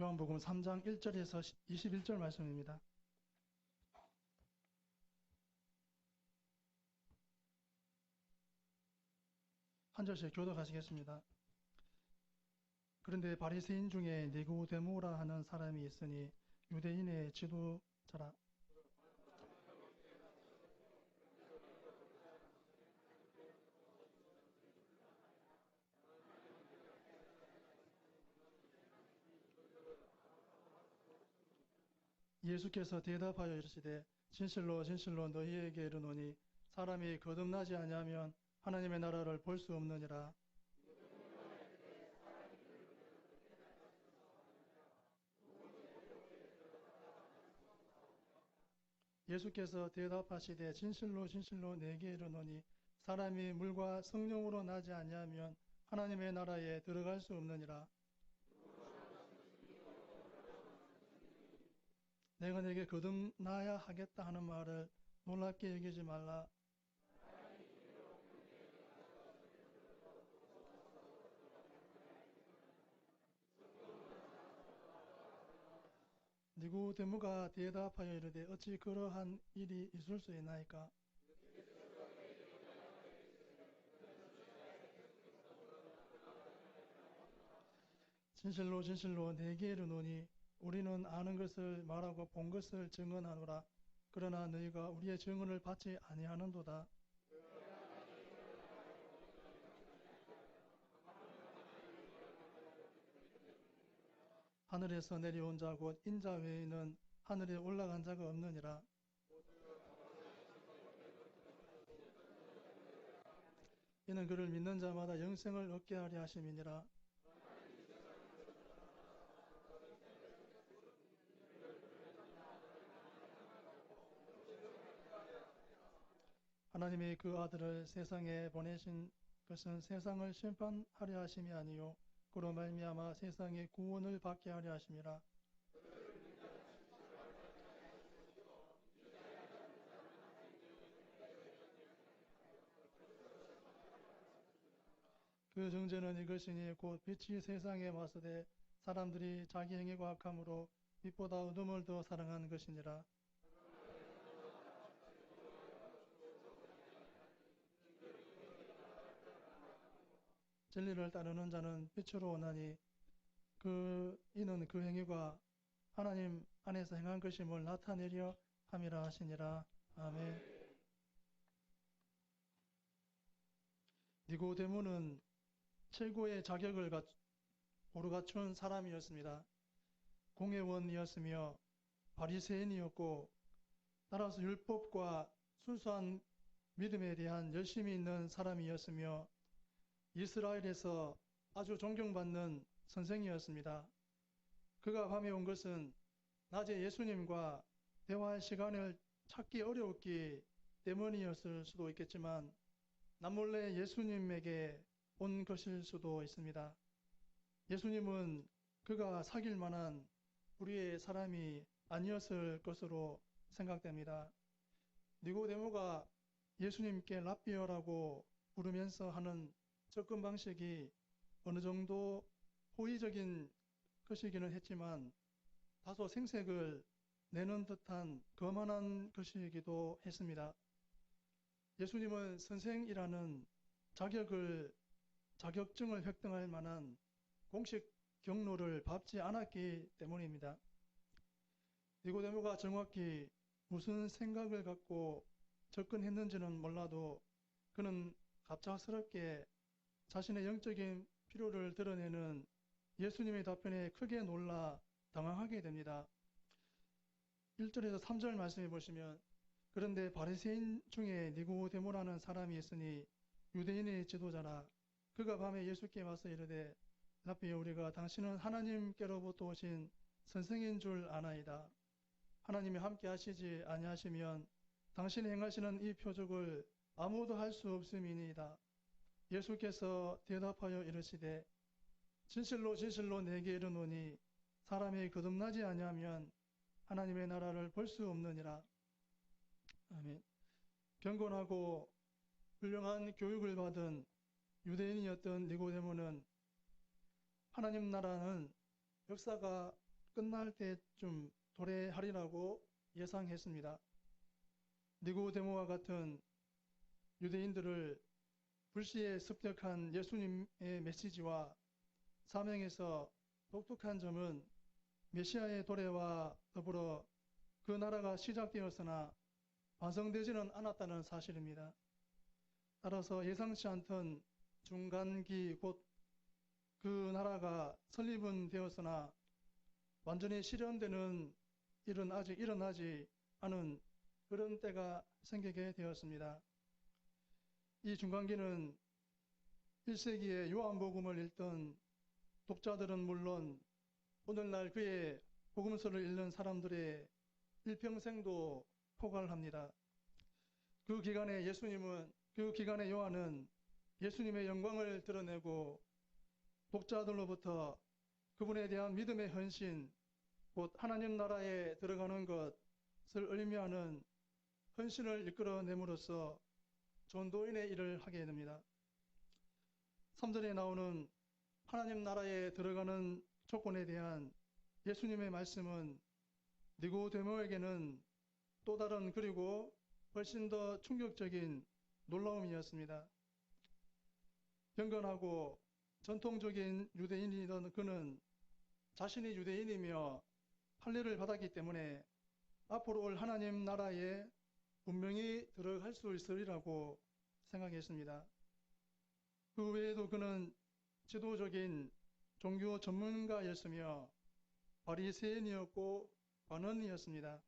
요한복음 3장 1절에서 21절 말씀입니다. 한 절씩 교독하시겠습니다. 그런데 바리새인 중에 니고데모라 하는 사람이 있으니 유대인의 지도자라. 예수께서 대답하여 이르시되 진실로 진실로 너희에게 이르노니 사람이 거듭나지 아니하면 하나님의 나라를 볼 수 없느니라. 예수께서 대답하시되 진실로 진실로 내게 이르노니 사람이 물과 성령으로 나지 아니하면 하나님의 나라에 들어갈 수 없느니라. 내가 내게 거듭나야 하겠다 하는 말을 놀랍게 여기지 말라. 니고데모가 대답하여 이르되 어찌 그러한 일이 있을 수 있나이까? 진실로 진실로 내게 이르노니 우리는 아는 것을 말하고 본 것을 증언하노라. 그러나 너희가 우리의 증언을 받지 아니하는도다. 하늘에서 내려온 자 곧 인자 외에는 하늘에 올라간 자가 없느니라. 이는 그를 믿는 자마다 영생을 얻게 하려 하심이니라. 하나님이 그 아들을 세상에 보내신 것은 세상을 심판하려 하심이 아니요 그로 말미암아 세상의 구원을 받게 하려 하심이라. 그 정죄는 이것이니 곧 빛이 세상에 왔으되 사람들이 자기 행위가 악함으로 빛보다 어둠을 더 사랑한 것이니라. 진리를 따르는 자는 빛으로 오나니 이는 그 행위가 하나님 안에서 행한 것임을 나타내려 함이라 하시니라. 아멘. 니고데모는 최고의 자격을 고루 갖춘 사람이었습니다. 공회원이었으며 바리새인이었고 따라서 율법과 순수한 믿음에 대한 열심이 있는 사람이었으며 이스라엘에서 아주 존경받는 선생이었습니다. 그가 밤에 온 것은 낮에 예수님과 대화할 시간을 찾기 어려웠기 때문이었을 수도 있겠지만 남몰래 예수님에게 온 것일 수도 있습니다. 예수님은 그가 사귈 만한 우리의 사람이 아니었을 것으로 생각됩니다. 니고데모가 예수님께 랍비어라고 부르면서 하는 접근 방식이 어느 정도 호의적인 것이기는 했지만 다소 생색을 내는 듯한 거만한 것이기도 했습니다. 예수님은 선생이라는 자격증을 획득할 만한 공식 경로를 밟지 않았기 때문입니다. 니고데모가 정확히 무슨 생각을 갖고 접근했는지는 몰라도 그는 갑작스럽게 자신의 영적인 필요를 드러내는 예수님의 답변에 크게 놀라 당황하게 됩니다. 1절에서 3절 말씀해 보시면 그런데 바리새인 중에 니고데모라는 사람이 있으니 유대인의 지도자라. 그가 밤에 예수께 와서 이르되 랍비여 우리가 당신은 하나님께로부터 오신 선생인 줄 아나이다. 하나님이 함께 하시지 아니하시면 당신이 행하시는 이 표적을 아무도 할 수 없음이니이다. 예수께서 대답하여 이르시되 진실로 진실로 내게 이르노니 사람이 거듭나지 아니하면 하나님의 나라를 볼 수 없느니라. 아멘. 경건하고 훌륭한 교육을 받은 유대인이었던 니고데모는 하나님 나라는 역사가 끝날 때쯤 도래하리라고 예상했습니다. 니고데모와 같은 유대인들을 불시에 습격한 예수님의 메시지와 사명에서 독특한 점은 메시아의 도래와 더불어 그 나라가 시작되었으나 완성되지는 않았다는 사실입니다. 따라서 예상치 않던 중간기 곧 그 나라가 설립은 되었으나 완전히 실현되는 일은 아직 일어나지 않은 그런 때가 생기게 되었습니다. 이 중간기는 1세기에 요한복음을 읽던 독자들은 물론 오늘날 그의 복음서를 읽는 사람들의 일평생도 포괄합니다. 그 기간에 요한은 예수님의 영광을 드러내고 독자들로부터 그분에 대한 믿음의 헌신, 곧 하나님 나라에 들어가는 것을 의미하는 헌신을 이끌어냄으로써 전도인의 일을 하게 됩니다. 3절에 나오는 하나님 나라에 들어가는 조건에 대한 예수님의 말씀은 니고데모에게는 또 다른 그리고 훨씬 더 충격적인 놀라움이었습니다. 경건하고 전통적인 유대인이던 그는 자신이 유대인이며 할례를 받았기 때문에 앞으로 올 하나님 나라에 분명히 들어갈 수 있으리라고 생각했습니다. 그 외에도 그는 지도적인 종교 전문가였으며 바리새인이었고 관원이었습니다.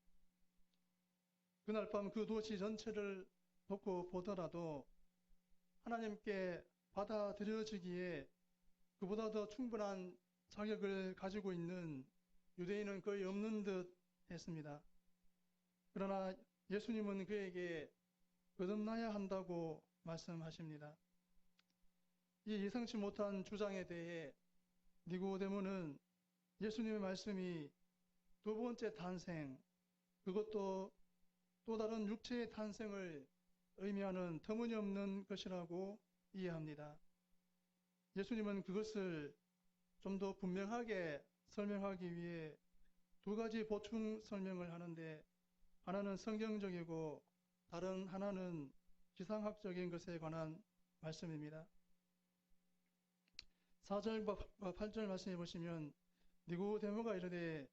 그날 밤 그 도시 전체를 놓고 보더라도 하나님께 받아들여지기에 그보다 더 충분한 자격을 가지고 있는 유대인은 거의 없는 듯 했습니다. 그러나 예수님은 그에게 거듭나야 한다고 말씀하십니다. 이 예상치 못한 주장에 대해 니고데모는 예수님의 말씀이 두 번째 탄생, 그것도 또 다른 육체의 탄생을 의미하는 터무니없는 것이라고 이해합니다. 예수님은 그것을 좀 더 분명하게 설명하기 위해 두 가지 보충 설명을 하는데 하나는 성경적이고 다른 하나는 기상학적인 것에 관한 말씀입니다. 4절과 8절 말씀해 보시면 니고데모가 이르되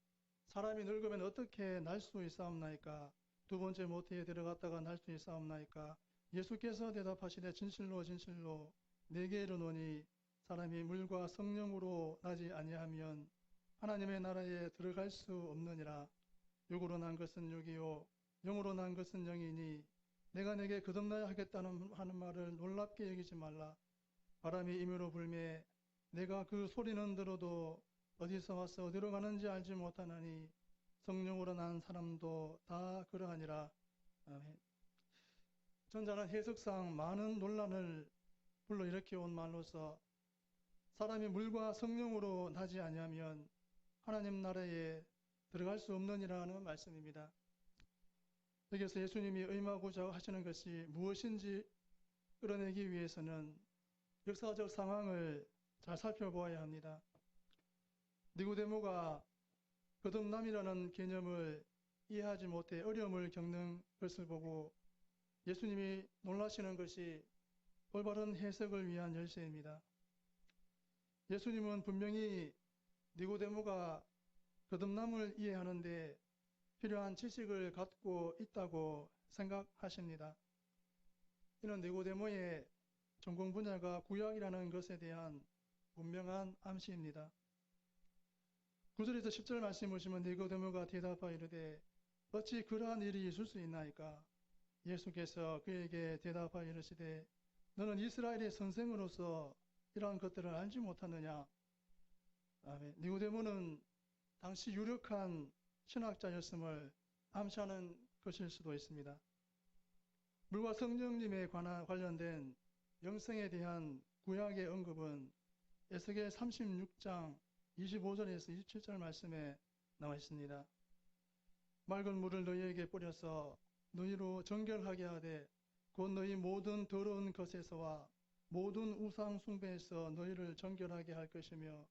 사람이 늙으면 어떻게 날 수 있사옵나이까? 두 번째 모태에 들어갔다가 날 수 있사옵나이까? 예수께서 대답하시되 진실로 진실로 내게 이르노니 사람이 물과 성령으로 나지 아니하면 하나님의 나라에 들어갈 수 없느니라. 육으로 난 것은 육이요 영으로 난 것은 영이니 내가 내게 거듭나야 하겠다는 하는 말을 놀랍게 여기지 말라. 바람이 임으로 불매 내가 그 소리는 들어도 어디서 와서 어디로 가는지 알지 못하나니 성령으로 난 사람도 다 그러하니라. 아멘. 전자는 해석상 많은 논란을 불러일으켜 온 말로서 사람이 물과 성령으로 나지 아니하면 하나님 나라에 들어갈 수 없느니라는 말씀입니다. 여기서 예수님이 의미하고자 하시는 것이 무엇인지 끌어내기 위해서는 역사적 상황을 잘 살펴보아야 합니다. 니고데모가 거듭남이라는 개념을 이해하지 못해 어려움을 겪는 것을 보고 예수님이 놀라시는 것이 올바른 해석을 위한 열쇠입니다. 예수님은 분명히 니고데모가 거듭남을 이해하는데 필요한 지식을 갖고 있다고 생각하십니다. 이는 니고데모의 전공 분야가 구약이라는 것에 대한 분명한 암시입니다. 9절에서 10절 말씀 보시면 니고데모가 대답하여 이르되 어찌 그러한 일이 있을 수 있나이까? 예수께서 그에게 대답하여 이르시되 너는 이스라엘의 선생으로서 이러한 것들을 알지 못하느냐? 아멘. 니고데모는 당시 유력한 신학자였음을 암시하는 것일 수도 있습니다. 물과 성령님에 관련된 영성에 대한 구약의 언급은 에스겔 36장 25절에서 27절 말씀에 나와 있습니다. 맑은 물을 너희에게 뿌려서 너희로 정결하게 하되 곧 너희 모든 더러운 것에서와 모든 우상 숭배에서 너희를 정결하게 할 것이며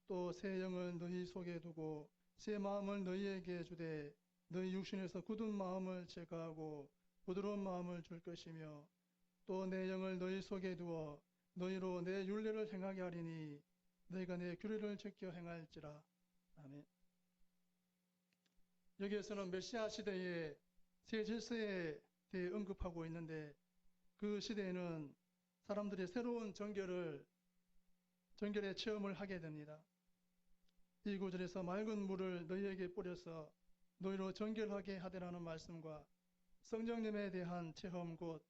또 새 영을 너희 속에 두고 새 마음을 너희에게 주되 너희 육신에서 굳은 마음을 제거하고 부드러운 마음을 줄 것이며 또 내 영을 너희 속에 두어 너희로 내 율례를 행하게 하리니 너희가 내 규례를 지켜 행할지라. 아멘. 여기에서는 메시아 시대의 새 질서에 대해 언급하고 있는데 그 시대에는 사람들이 새로운 정결의 체험을 하게 됩니다. 이 구절에서 맑은 물을 너희에게 뿌려서 너희로 정결하게 하되라는 말씀과 성령님에 대한 체험 곧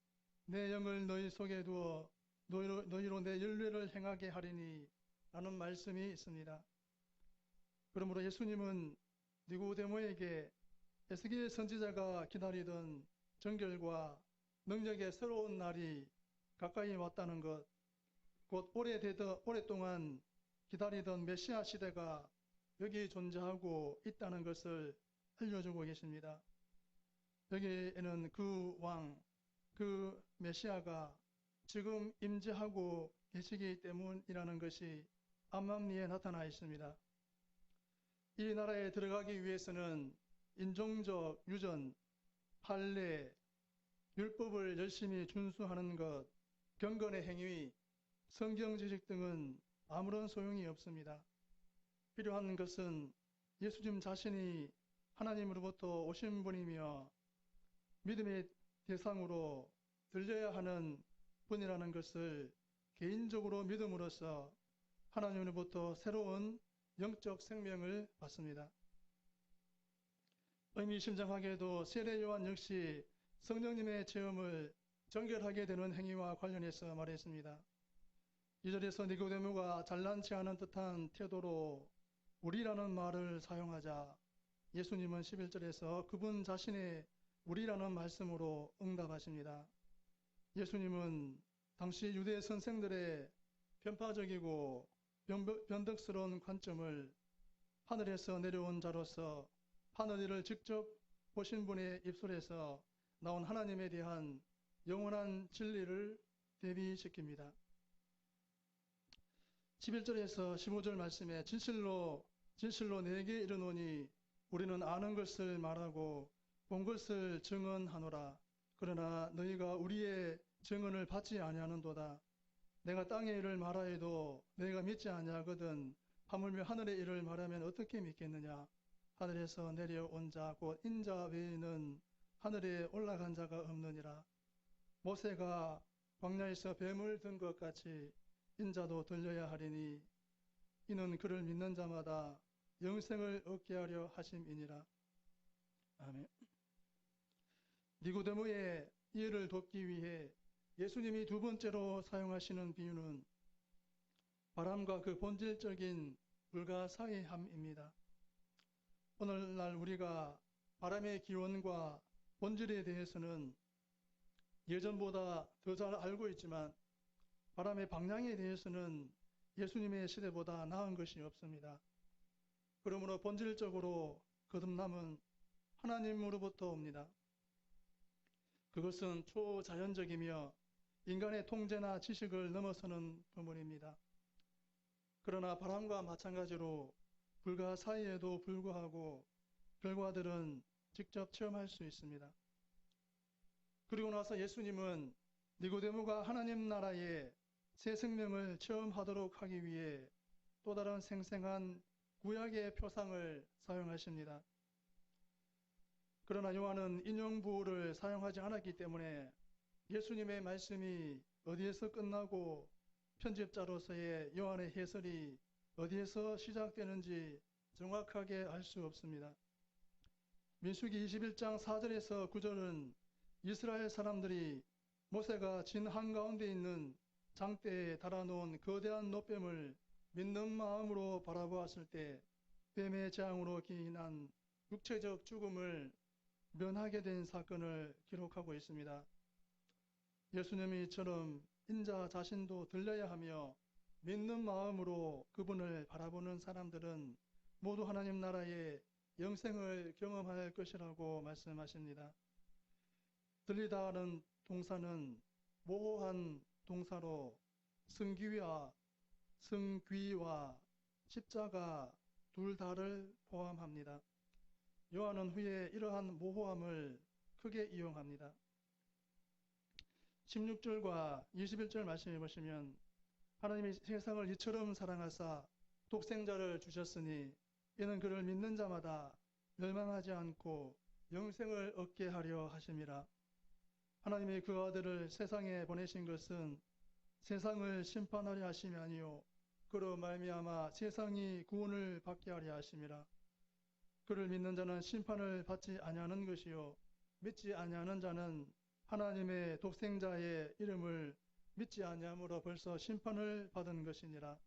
내 영을 너희 속에 두어 너희로 내 율례를 행하게 하리니 라는 말씀이 있습니다. 그러므로 예수님은 니고데모에게 에스겔 선지자가 기다리던 정결과 능력의 새로운 날이 가까이 왔다는 것, 곧 오랫동안 기다리던 메시아 시대가 여기 존재하고 있다는 것을 알려주고 계십니다. 여기에는 그 왕, 그 메시아가 지금 임재하고 계시기 때문이라는 것이 암암리에 나타나 있습니다. 이 나라에 들어가기 위해서는 인종적 유전, 판례, 율법을 열심히 준수하는 것, 경건의 행위, 성경 지식 등은 아무런 소용이 없습니다. 필요한 것은 예수님 자신이 하나님으로부터 오신 분이며 믿음의 대상으로 들려야 하는 분이라는 것을 개인적으로 믿음으로써 하나님으로부터 새로운 영적 생명을 받습니다. 의미심장하게도 세례 요한 역시 성령님의 체험을 정결하게 되는 행위와 관련해서 말했습니다. 2절에서 니고데모가 잘난치 않은 듯한 태도로 우리라는 말을 사용하자 예수님은 11절에서 그분 자신의 우리라는 말씀으로 응답하십니다. 예수님은 당시 유대 선생들의 편파적이고 변덕스러운 관점을 하늘에서 내려온 자로서 하늘을 직접 보신 분의 입술에서 나온 하나님에 대한 영원한 진리를 대비시킵니다. 11절에서 15절 말씀에 진실로 내게 이르노니 우리는 아는 것을 말하고 본 것을 증언하노라. 그러나 너희가 우리의 증언을 받지 아니하는도다. 내가 땅의 일을 말하여도 너희가 믿지 아니하거든 하물며 하늘의 일을 말하면 어떻게 믿겠느냐. 하늘에서 내려온 자 곧 인자 외에는 하늘에 올라간 자가 없느니라. 모세가 광야에서 뱀을 든 것 같이 인자도 들려야 하리니 이는 그를 믿는 자마다 영생을 얻게 하려 하심이니라. 아멘. 니고데모의 이해를 돕기 위해 예수님이 두 번째로 사용하시는 비유는 바람과 그 본질적인 불가사의함입니다. 오늘날 우리가 바람의 기원과 본질에 대해서는 예전보다 더 잘 알고 있지만 바람의 방향에 대해서는 예수님의 시대보다 나은 것이 없습니다. 그러므로 본질적으로 거듭남은 하나님으로부터 옵니다. 그것은 초자연적이며 인간의 통제나 지식을 넘어서는 부분입니다. 그러나 바람과 마찬가지로 불가사의에도 불구하고 결과들은 직접 체험할 수 있습니다. 그리고 나서 예수님은 니고데모가 하나님 나라의 새 생명을 체험하도록 하기 위해 또 다른 생생한 구약의 표상을 사용하십니다. 그러나 요한은 인용부호를 사용하지 않았기 때문에 예수님의 말씀이 어디에서 끝나고 편집자로서의 요한의 해설이 어디에서 시작되는지 정확하게 알 수 없습니다. 민수기 21장 4절에서 9절은 이스라엘 사람들이 모세가 진 한가운데 있는 장대에 달아놓은 거대한 놋뱀을 믿는 마음으로 바라보았을 때 뱀의 재앙으로 기인한 육체적 죽음을 면하게 된 사건을 기록하고 있습니다. 예수님이 이처럼 인자 자신도 들려야 하며 믿는 마음으로 그분을 바라보는 사람들은 모두 하나님 나라의 영생을 경험할 것이라고 말씀하십니다. 들리다는 동사는 모호한 동사로 성귀와 십자가 둘 다를 포함합니다. 요한은 후에 이러한 모호함을 크게 이용합니다. 16절과 21절 말씀해 보시면 하나님이 세상을 이처럼 사랑하사 독생자를 주셨으니 이는 그를 믿는 자마다 멸망하지 않고 영생을 얻게 하려 하심이라. 하나님이 그 아들을 세상에 보내신 것은 세상을 심판하려 하심이 아니요 그로 말미암아 세상이 구원을 받게 하려 하심이라. 그를 믿는 자는 심판을 받지 아니하는 것이요 믿지 아니하는 자는 하나님의 독생자의 이름을 믿지 아니함으로 벌써 심판을 받은 것이니라.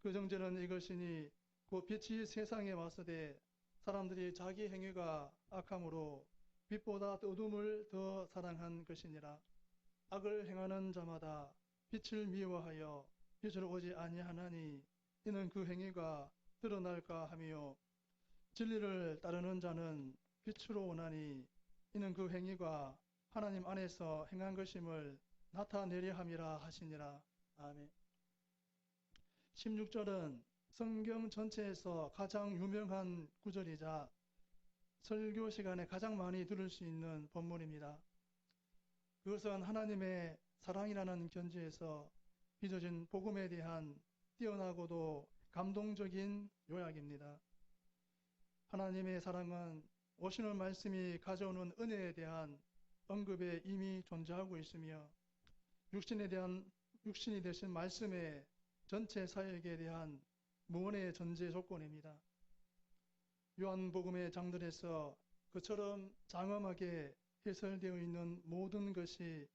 그 정죄는 이것이니 곧 빛이 세상에 왔으되 사람들이 자기 행위가 악함으로 빛보다 어둠을 더 사랑한 것이니라. 악을 행하는 자마다 빛을 미워하여 빛으로 오지 아니하나니 이는 그 행위가 드러날까 하며 진리를 따르는 자는 빛으로 오나니 이는 그 행위가 하나님 안에서 행한 것임을 나타내려 함이라 하시니라. 아멘. 16절은 성경 전체에서 가장 유명한 구절이자 설교 시간에 가장 많이 들을 수 있는 본문입니다. 그것은 하나님의 사랑이라는 견지에서 빚어진 복음에 대한 뛰어나고도 감동적인 요약입니다. 하나님의 사랑은 오시는 말씀이 가져오는 은혜에 대한 언급에 이미 존재하고 있으며 육신이 되신 말씀의 전체 사역에 대한 무언의 전제 조건입니다. 요한복음의 장들에서 그처럼 장엄하게 해설되어 있는 모든 것이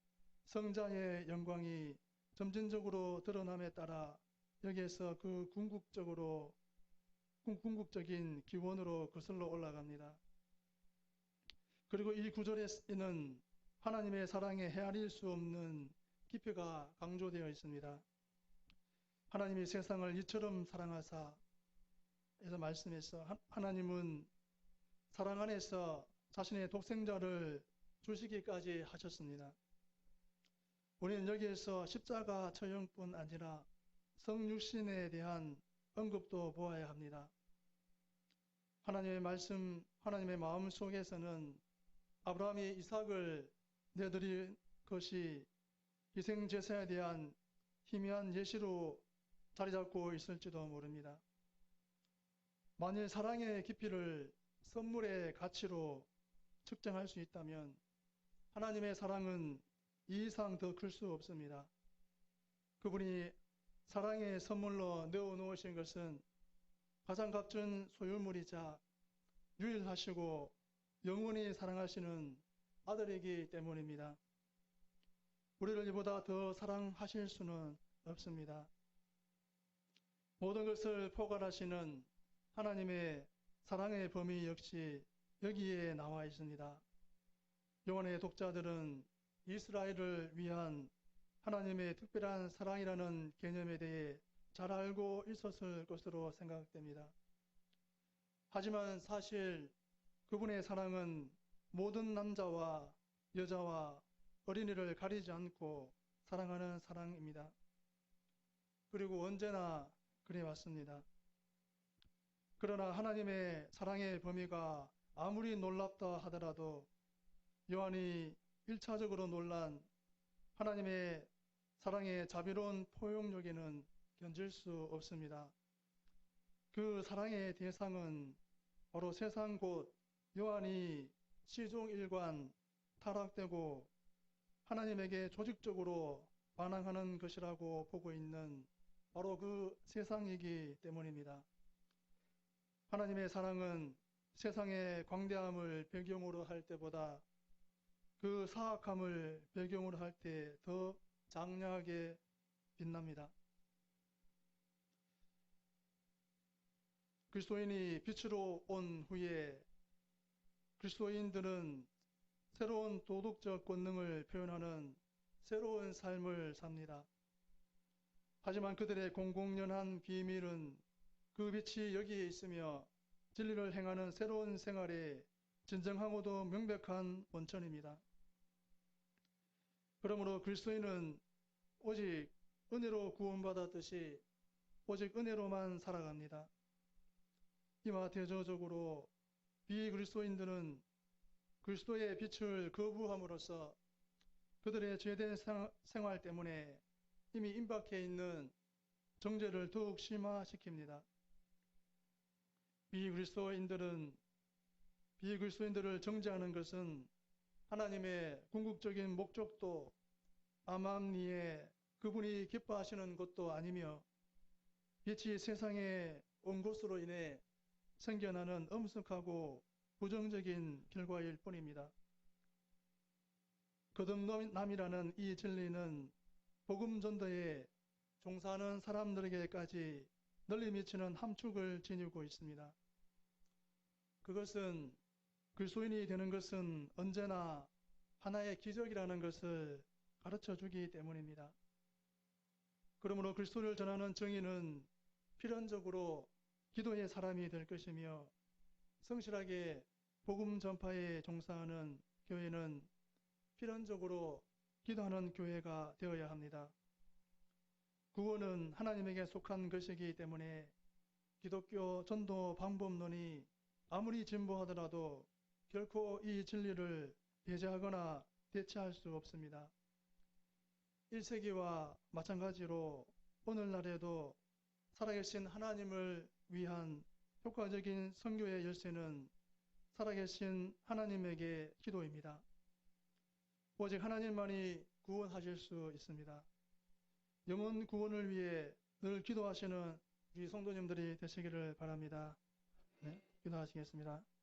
성자의 영광이 점진적으로 드러남에 따라 여기에서 그 궁극적인 기원으로 거슬러 올라갑니다. 그리고 이 구절에는 하나님의 사랑에 헤아릴 수 없는 깊이가 강조되어 있습니다. 하나님이 세상을 이처럼 사랑하사 에서 말씀해서 하나님은 사랑 안에서 자신의 독생자를 주시기까지 하셨습니다. 우리는 여기에서 십자가 처형뿐 아니라 성육신에 대한 언급도 보아야 합니다. 하나님의 말씀, 하나님의 마음 속에서는 아브라함이 이삭을 내드릴 것이 희생제사에 대한 희미한 예시로 자리 잡고 있을지도 모릅니다. 만일 사랑의 깊이를 선물의 가치로 측정할 수 있다면 하나님의 사랑은 이 이상 더 클 수 없습니다. 그분이 사랑의 선물로 내어놓으신 것은 가장 값진 소유물이자 유일하시고 영원히 사랑하시는 아들이기 때문입니다. 우리를 이보다 더 사랑하실 수는 없습니다. 모든 것을 포괄하시는 하나님의 사랑의 범위 역시 여기에 나와 있습니다. 요한의 독자들은 이스라엘을 위한 하나님의 특별한 사랑이라는 개념에 대해 잘 알고 있었을 것으로 생각됩니다. 하지만 사실 그분의 사랑은 모든 남자와 여자와 어린이를 가리지 않고 사랑하는 사랑입니다. 그리고 언제나 그래 왔습니다. 그러나 하나님의 사랑의 범위가 아무리 놀랍다 하더라도 요한이 1차적으로 놀란 하나님의 사랑의 자비로운 포용력에는 견질 수 없습니다. 그 사랑의 대상은 바로 세상 곧 요한이 시종일관 타락되고 하나님에게 조직적으로 반항하는 것이라고 보고 있는 바로 그 세상이기 때문입니다. 하나님의 사랑은 세상의 광대함을 배경으로 할 때보다 그 사악함을 배경으로 할 때 더 장려하게 빛납니다. 그리스도인이 빛으로 온 후에 그리스도인들은 새로운 도덕적 권능을 표현하는 새로운 삶을 삽니다. 하지만 그들의 공공연한 비밀은 그 빛이 여기에 있으며 진리를 행하는 새로운 생활의 진정하고도 명백한 원천입니다. 그러므로 그리스도인은 오직 은혜로 구원받았듯이 오직 은혜로만 살아갑니다. 이와 대조적으로 비그리스도인들은 그리스도의 빛을 거부함으로써 그들의 죄된 생활 때문에 이미 임박해 있는 정죄를 더욱 심화시킵니다. 비그리스도인들을 정죄하는 것은 하나님의 궁극적인 목적도 암암리에 그분이 기뻐하시는 것도 아니며 빛이 세상에 온 것으로 인해 생겨나는 엄숙하고 부정적인 결과일 뿐입니다. 거듭남이라는 이 진리는 복음 전도에 종사하는 사람들에게까지 널리 미치는 함축을 지니고 있습니다. 그것은 그리스도인이 되는 것은 언제나 하나의 기적이라는 것을 가르쳐 주기 때문입니다. 그러므로 그리스도를 전하는 정의는 필연적으로 기도의 사람이 될 것이며 성실하게 복음 전파에 종사하는 교회는 필연적으로 기도하는 교회가 되어야 합니다. 구원은 하나님에게 속한 것이기 때문에 기독교 전도 방법론이 아무리 진보하더라도 결코 이 진리를 배제하거나 대체할 수 없습니다. 1세기와 마찬가지로 오늘날에도 살아계신 하나님을 위한 효과적인 선교의 열쇠는 살아계신 하나님에게 기도입니다. 오직 하나님만이 구원하실 수 있습니다. 영혼 구원을 위해 늘 기도하시는 우리 성도님들이 되시기를 바랍니다. 네, 기도하시겠습니다.